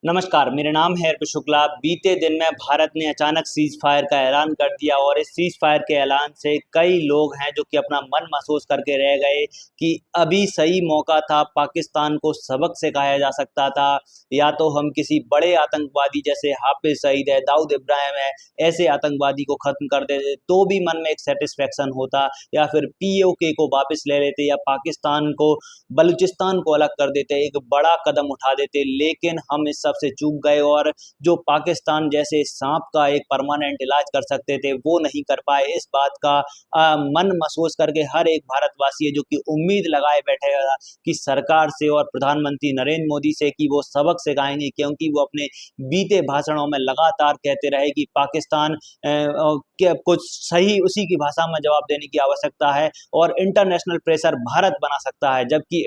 नमस्कार, मेरा नाम है अर्पित शुक्ला। बीते दिन में भारत ने अचानक सीज़ फायर का ऐलान कर दिया और इस सीज़ फायर के ऐलान से कई लोग हैं जो कि अपना मन महसूस करके रह गए कि अभी सही मौका था, पाकिस्तान को सबक सिखाया जा सकता था। या तो हम किसी बड़े आतंकवादी जैसे हाफिज़ सईद है, दाऊद इब्राहिम है, ऐसे आतंकवादी को ख़त्म कर देते तो भी मन में एक सैटिस्फैक्शन होता, या फिर पीओके को वापस ले लेते, या पाकिस्तान को बलूचिस्तान को अलग कर देते, एक बड़ा कदम उठा देते। लेकिन हम इस सब से चूक गए और जो पाकिस्तान जैसे सांप का एक परमानेंट इलाज कर सकते थे वो नहीं कर पाए। इस बात का मन महसूस करके हर एक भारतवासी है जो कि उम्मीद लगाए बैठे था कि सरकार से और प्रधानमंत्री नरेंद्र मोदी से कि वो सबक सिखाएंगे, क्योंकि वो अपने बीते भाषणों में लगातार कहते रहे कि पाकिस्तान के कुछ सही उसी की भाषा में जवाब देने की आवश्यकता है और इंटरनेशनल प्रेशर भारत बना सकता है। जबकि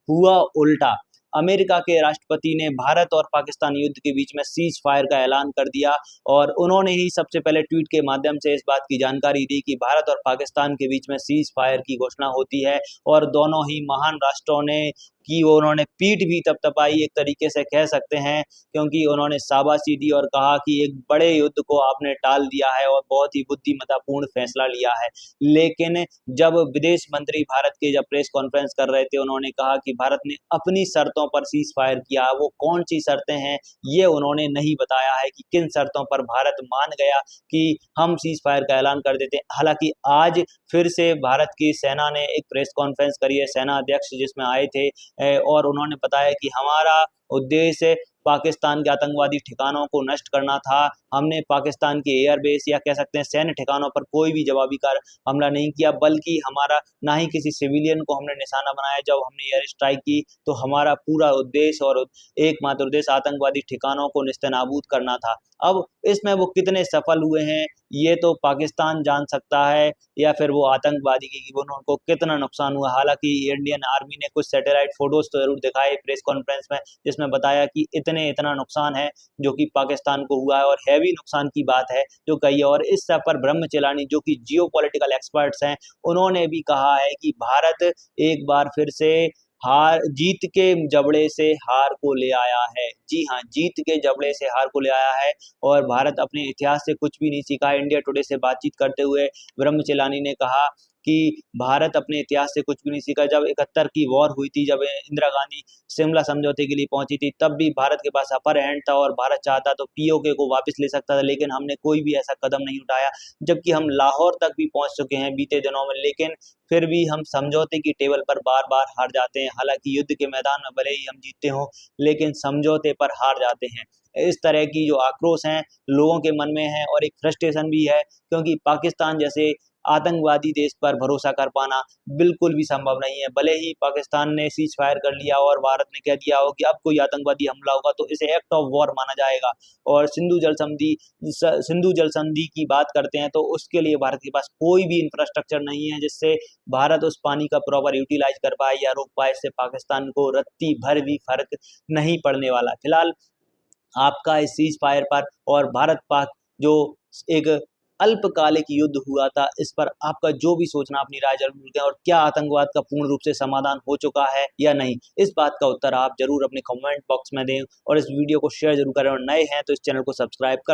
हुआ उल्टा, अमेरिका के राष्ट्रपति ने भारत और पाकिस्तान युद्ध के बीच में सीज फायर का ऐलान कर दिया और उन्होंने ही सबसे पहले ट्वीट के माध्यम से इस बात की जानकारी दी कि भारत और पाकिस्तान के बीच में सीज फायर की घोषणा होती है। और दोनों ही महान राष्ट्रों ने की उन्होंने पीठ भी तपतपाई, एक तरीके से कह सकते हैं, क्योंकि उन्होंने शाबाशी दी और कहा कि एक बड़े युद्ध को आपने टाल दिया है और बहुत ही बुद्धिमत्तापूर्ण फैसला लिया है। लेकिन जब विदेश मंत्री भारत के जब प्रेस कॉन्फ्रेंस कर रहे थे, उन्होंने कहा कि भारत ने अपनी शर्तों पर सीज फायर किया। वो कौन सी शर्तें हैं ये उन्होंने नहीं बताया है कि किन शर्तों पर भारत मान गया कि हम सीज फायर का ऐलान कर देते हैं। हालांकि आज फिर से भारत की सेना ने एक प्रेस कॉन्फ्रेंस करी है, सेना अध्यक्ष जिसमें आए थे और उन्होंने बताया कि हमारा उद्देश्य पाकिस्तान के आतंकवादी ठिकानों को नष्ट करना था। हमने पाकिस्तान के एयरबेस या कह सकते हैं सैन्य ठिकानों पर कोई भी जवाबी हमला नहीं किया, बल्कि हमारा ना ही किसी सिविलियन को हमने निशाना बनाया। जब हमने एयर स्ट्राइक की तो हमारा पूरा उद्देश्य और एकमात्र उद्देश्य आतंकवादी ठिकानों को नेस्तनाबूद करना था। अब इसमें वो कितने सफल हुए हैं ये तो पाकिस्तान जान सकता है, या फिर वो आतंकवादी की उनको कितना नुकसान हुआ। हालांकि इंडियन आर्मी ने कुछ सैटेलाइट फोटोज तो जरूर दिखाए प्रेस कॉन्फ्रेंस में, जिसमें बताया कि इतना नुकसान है जो कि पाकिस्तान को हुआ है और हैवी नुकसान की बात है जो कही है। और इस सब पर ब्रह्म चिलानी जो कि जियो पॉलिटिकल एक्सपर्ट्स हैं, उन्होंने भी कहा है कि भारत एक बार फिर से जीत के जबड़े से हार को ले आया है। जी हाँ, जीत के जबड़े से हार को ले आया है और भारत अपने इतिहास से कुछ भी नहीं सीखा है। इंडिया टुडे से बातचीत करते हुए ब्रह्म चिलानी ने कहा कि भारत अपने इतिहास से कुछ भी नहीं सीखा। जब 71 की वॉर हुई थी, जब इंदिरा गांधी शिमला समझौते के लिए पहुंची थी, तब भी भारत के पास अपर हैंड था और भारत चाहता तो पीओके को वापस ले सकता था, लेकिन हमने कोई भी ऐसा कदम नहीं उठाया। जबकि हम लाहौर तक भी पहुंच चुके हैं बीते दिनों में, लेकिन फिर भी हम समझौते की टेबल पर बार बार हार जाते हैं। हालांकि युद्ध के मैदान में भले ही हम जीतते हों, लेकिन समझौते पर हार जाते हैं। इस तरह की जो आक्रोश हैं लोगों के मन में है और एक फ्रस्ट्रेशन भी है, क्योंकि पाकिस्तान जैसे आतंकवादी देश पर भरोसा कर पाना बिल्कुल भी संभव नहीं है। भले ही पाकिस्तान ने सीज फायर कर लिया और भारत ने कह दिया हो कि अब कोई आतंकवादी हमला होगा तो इसे एक्ट ऑफ वॉर माना जाएगा। और सिंधु जल संधि की बात करते हैं तो उसके लिए भारत के पास कोई भी इंफ्रास्ट्रक्चर नहीं है जिससे भारत उस पानी का प्रॉपर यूटिलाइज कर पाए या रोक पाए। इससे पाकिस्तान को रत्ती भर भी फर्क नहीं पड़ने वाला। फिलहाल आपका इस सीज फायर पर और भारत पाक जो एक अल्पकालिक युद्ध हुआ था, इस पर आपका जो भी सोचना, अपनी राय जरूर दें। और क्या आतंकवाद का पूर्ण रूप से समाधान हो चुका है या नहीं, इस बात का उत्तर आप जरूर अपने कमेंट बॉक्स में दें और इस वीडियो को शेयर जरूर करें। और नए हैं तो इस चैनल को सब्सक्राइब कर